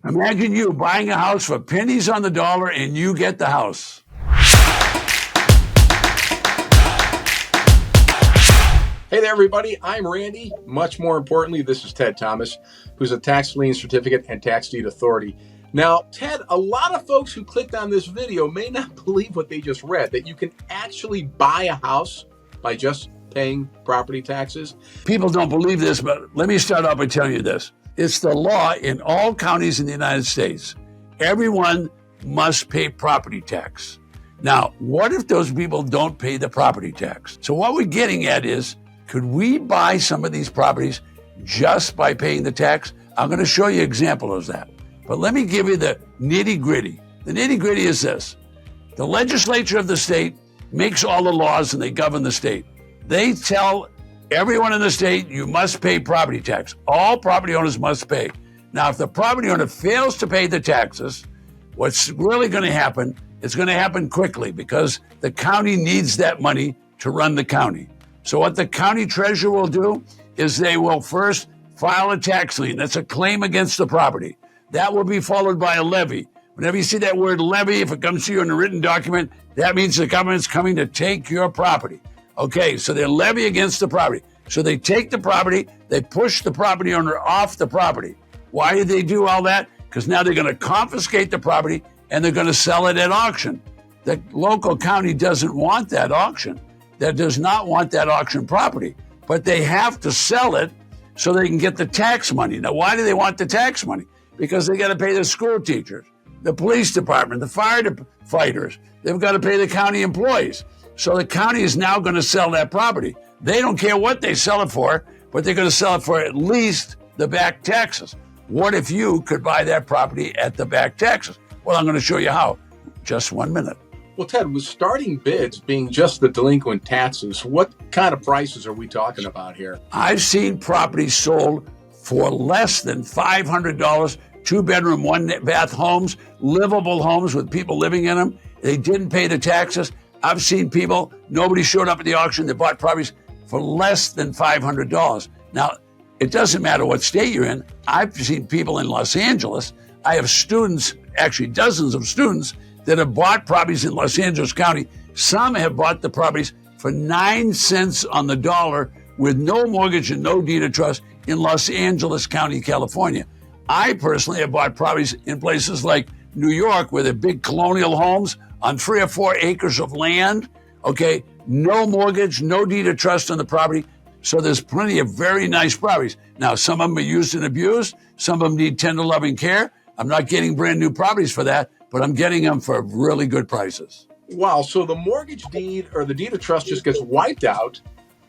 Imagine you buying a house for pennies on the dollar and you get the house. Hey there, everybody. I'm Randy. Much more importantly, this is Ted Thomas, who's a tax lien certificate and tax deed authority. Now, Ted, a lot of folks who clicked on this video may not believe what they just read, that you can actually buy a house by just paying property taxes. People don't believe this, but let me start off by telling you this. It's the law in all counties in the United States. Everyone must pay property tax. Now, what if those people don't pay the property tax? So what we're getting at is, could we buy some of these properties just by paying the tax? I'm going to show you an example of that. But let me give you the nitty-gritty. The nitty-gritty is this. The legislature of the state makes all the laws and they govern the state. They tell everyone in the state, you must pay property tax. All property owners must pay. Now, if the property owner fails to pay the taxes, what's really going to happen, it's going to happen quickly because the county needs that money to run the county. So what the county treasurer will do is they will first file a tax lien. That's a claim against the property. That will be followed by a levy. Whenever you see that word levy, if it comes to you in a written document, that means the government's coming to take your property. Okay, so they levy against the property. So they take the property, they push the property owner off the property. Why do they do all that? Because now they're going to confiscate the property and they're going to sell it at auction. The local county doesn't want that auction. That does not want that auction property, but they have to sell it so they can get the tax money. Now, why do they want the tax money? Because they got to pay the school teachers, the police department, the firefighters. They've got to pay the county employees. So the county is now going to sell that property. They don't care what they sell it for, but they're going to sell it for at least the back taxes. What if you could buy that property at the back taxes? Well, I'm going to show you how. Just 1 minute. Well, Ted, with starting bids being just the delinquent taxes, what kind of prices are we talking about here? I've seen properties sold for less than $500, 2-bedroom, 1-bath homes, livable homes with people living in them. They didn't pay the taxes. I've seen people, nobody showed up at the auction, they bought properties for less than $500. Now, it doesn't matter what state you're in. I've seen people in Los Angeles. I have students, actually dozens of students, that have bought properties in Los Angeles County. Some have bought the properties for 9 cents on the dollar with no mortgage and no deed of trust in Los Angeles County, California. I personally have bought properties in places like New York where they're big colonial homes on 3 or 4 acres of land, okay? No mortgage, no deed of trust on the property. So there's plenty of very nice properties. Now, some of them are used and abused. Some of them need tender loving care. I'm not getting brand new properties for that, but I'm getting them for really good prices. Wow, so the mortgage deed or the deed of trust just gets wiped out.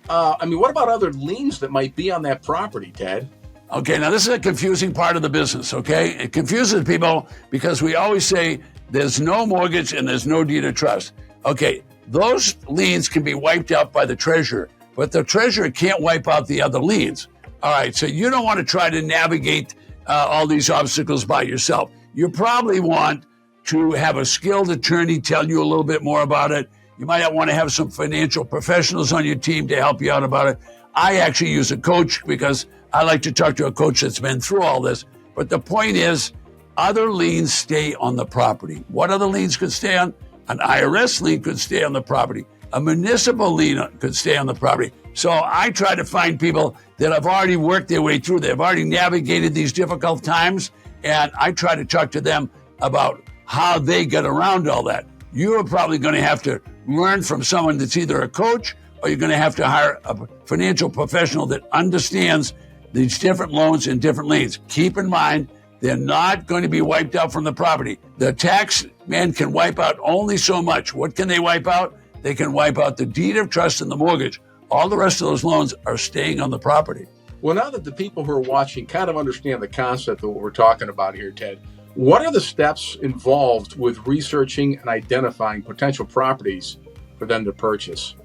What about other liens that might be on that property, Ted? Okay, now this is a confusing part of the business, okay? It confuses people because we always say there's no mortgage and there's no deed of trust. Okay, those liens can be wiped out by the treasurer, but the treasurer can't wipe out the other liens. All right, so you don't want to try to navigate all these obstacles by yourself. You probably want to have a skilled attorney tell you a little bit more about it. You might want to have some financial professionals on your team to help you out about it. I actually use a coach because I like to talk to a coach that's been through all this. But the point is, other liens stay on the property. What other liens could stay on? An IRS lien could stay on the property. A municipal lien could stay on the property. So I try to find people that have already worked their way through. They've already navigated these difficult times. And I try to talk to them about how they get around all that. You are probably going to have to learn from someone that's either a coach or you're going to have to hire a financial professional that understands these different loans and different liens. Keep in mind, they're not going to be wiped out from the property. The tax man can wipe out only so much. What can they wipe out? They can wipe out the deed of trust and the mortgage. All the rest of those loans are staying on the property. Well, now that the people who are watching kind of understand the concept of what we're talking about here, Ted, what are the steps involved with researching and identifying potential properties for them to purchase?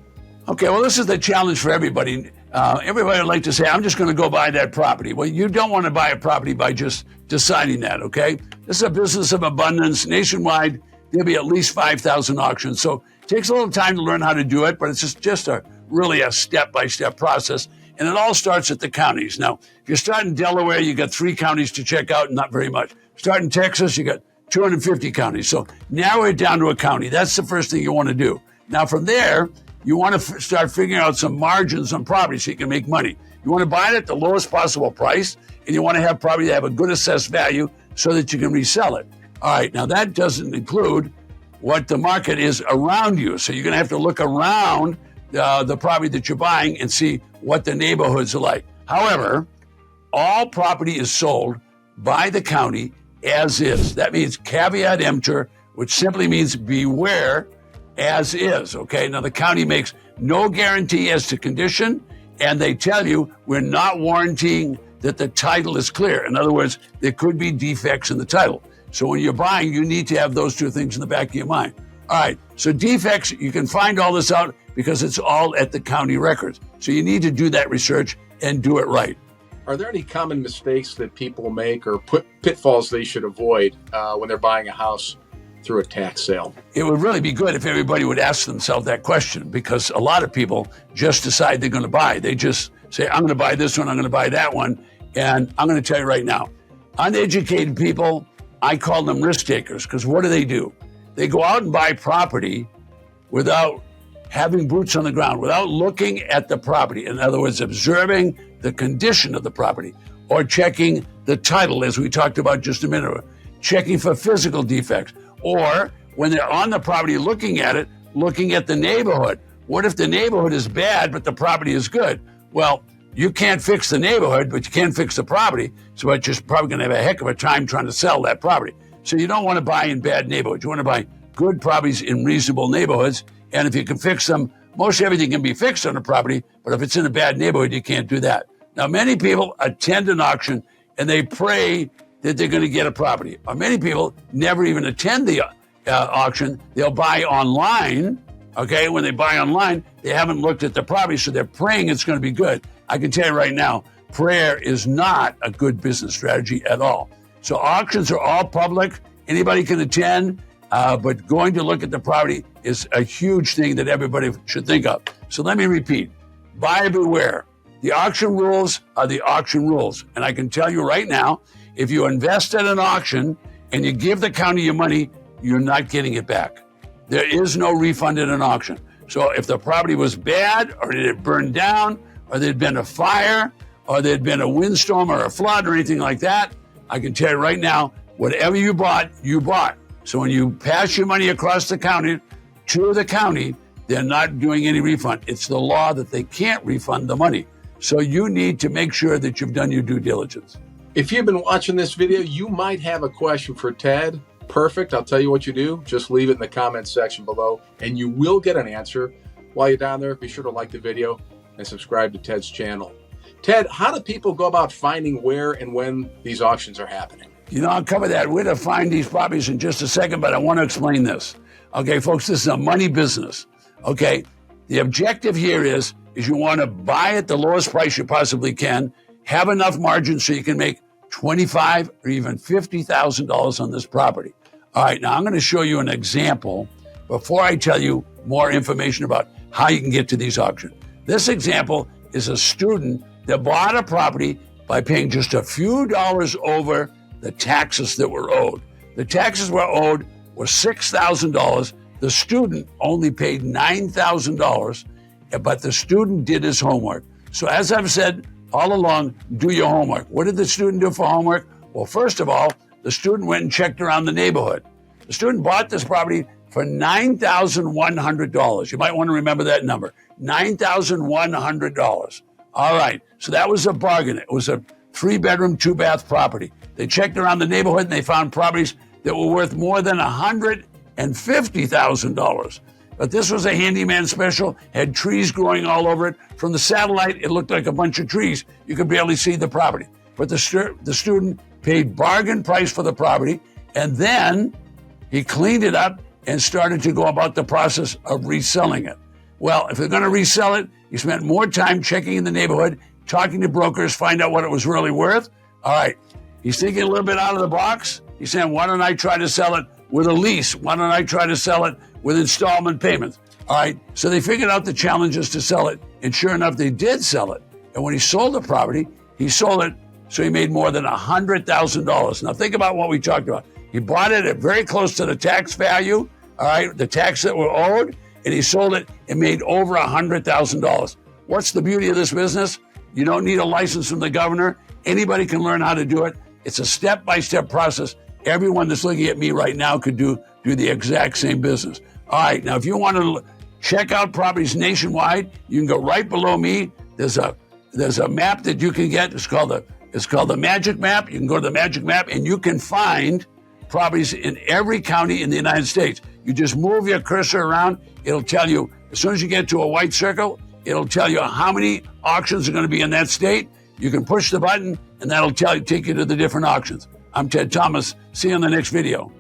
Okay, well, this is the challenge for everybody. Everybody would like to say, I'm just going to go buy that property. Well, you don't want to buy a property by just deciding that, okay? This is a business of abundance. Nationwide, there'll be at least 5,000 auctions. So it takes a little time to learn how to do it, but it's just really a step-by-step process. And it all starts at the counties. Now, if you start in Delaware, you got 3 counties to check out, not very much. Start in Texas, you got 250 counties. So narrow it down to a county. That's the first thing you want to do. Now from there, you want to start figuring out some margins on property so you can make money. You want to buy it at the lowest possible price, and you want to have property that have a good assessed value so that you can resell it. All right, now that doesn't include what the market is around you. So you're going to have to look around the property that you're buying and see what the neighborhoods are like. However, all property is sold by the county as is. That means caveat emptor, which simply means beware as is, okay? Now, the county makes no guarantee as to condition, and they tell you we're not warranting that the title is clear. In other words, there could be defects in the title. So when you're buying, you need to have those two things in the back of your mind. All right, so defects, you can find all this out because it's all at the county records. So you need to do that research and do it right. Are there any common mistakes that people make or pitfalls they should avoid when they're buying a house through a tax sale? It would really be good if everybody would ask themselves that question, because a lot of people just decide they're going to buy. They just say, I'm going to buy this one, I'm going to buy that one. And I'm going to tell you right now, uneducated people, I call them risk takers, because what do? They go out and buy property without having boots on the ground, without looking at the property. In other words, observing the condition of the property or checking the title, as we talked about just a minute ago, checking for physical defects, or when they're on the property looking at it, looking at the neighborhood. What if the neighborhood is bad, but the property is good? Well, you can't fix the neighborhood, but you can fix the property. So you're probably going to have a heck of a time trying to sell that property. So you don't want to buy in bad neighborhoods. You want to buy good properties in reasonable neighborhoods. And if you can fix them, most everything can be fixed on a property, but if it's in a bad neighborhood, you can't do that. Now, many people attend an auction and they pray that they're going to get a property. Or many people never even attend the auction. They'll buy online. Okay, when they buy online, they haven't looked at the property, so they're praying it's going to be good. I can tell you right now, prayer is not a good business strategy at all. So auctions are all public. Anybody can attend, but going to look at the property is a huge thing that everybody should think of. So let me repeat, buyer beware. The auction rules are the auction rules. And I can tell you right now, if you invest at an auction and you give the county your money, you're not getting it back. There is no refund at an auction. So if the property was bad, or it had burned down, or there'd been a fire, or there'd been a windstorm or a flood or anything like that, I can tell you right now, whatever you bought, you bought. So when you pass your money across the county to the county, they're not doing any refund. It's the law that they can't refund the money. So you need to make sure that you've done your due diligence. If you've been watching this video, you might have a question for Ted. Perfect. I'll tell you what you do. Just leave it in the comments section below and you will get an answer. While you're down there, be sure to like the video and subscribe to Ted's channel. Ted, how do people go about finding where and when these auctions are happening? You know, I'll cover that. Where to find these properties in just a second, but I want to explain this. Okay, folks, this is a money business. Okay, the objective here is you want to buy at the lowest price you possibly can, have enough margin so you can make $25,000 or even $50,000 on this property. All right, now I'm going to show you an example before I tell you more information about how you can get to these auctions. This example is a student that bought a property by paying just a few dollars over the taxes that were owed. The taxes were owed were $6,000. The student only paid $9,000, but the student did his homework. So as I've said all along, do your homework. What did the student do for homework? Well, first of all, the student went and checked around the neighborhood. The student bought this property for $9,100. You might want to remember that number, $9,100. All right, so that was a bargain. It was a 3-bedroom, 2-bath property. They checked around the neighborhood and they found properties that were worth more than $150,000. But this was a handyman special, had trees growing all over it. From the satellite, it looked like a bunch of trees. You could barely see the property. But the student paid bargain price for the property, and then he cleaned it up and started to go about the process of reselling it. Well, if they're going to resell it, he spent more time checking in the neighborhood, talking to brokers, find out what it was really worth. All right, he's thinking a little bit out of the box. He's saying, why don't I try to sell it with a lease? Why don't I try to sell it with installment payments? All right, so they figured out the challenges to sell it, and sure enough, they did sell it. And when he sold the property, he sold it So he made more than $100,000. Now think about what we talked about. He bought it at very close to the tax value, all right, the tax that were owed, and he sold it and made over $100,000. What's the beauty of this business? You don't need a license from the governor. Anybody can learn how to do it. It's a step-by-step process. Everyone that's looking at me right now could do the exact same business. All right, now if you want to check out properties nationwide, you can go right below me. There's a map that you can get. It's called the Magic Map. You can go to the Magic Map and you can find properties in every county in the United States. You just move your cursor around. It'll tell you, as soon as you get to a white circle, it'll tell you how many auctions are going to be in that state. You can push the button and that'll take you to the different auctions. I'm Ted Thomas. See you in the next video.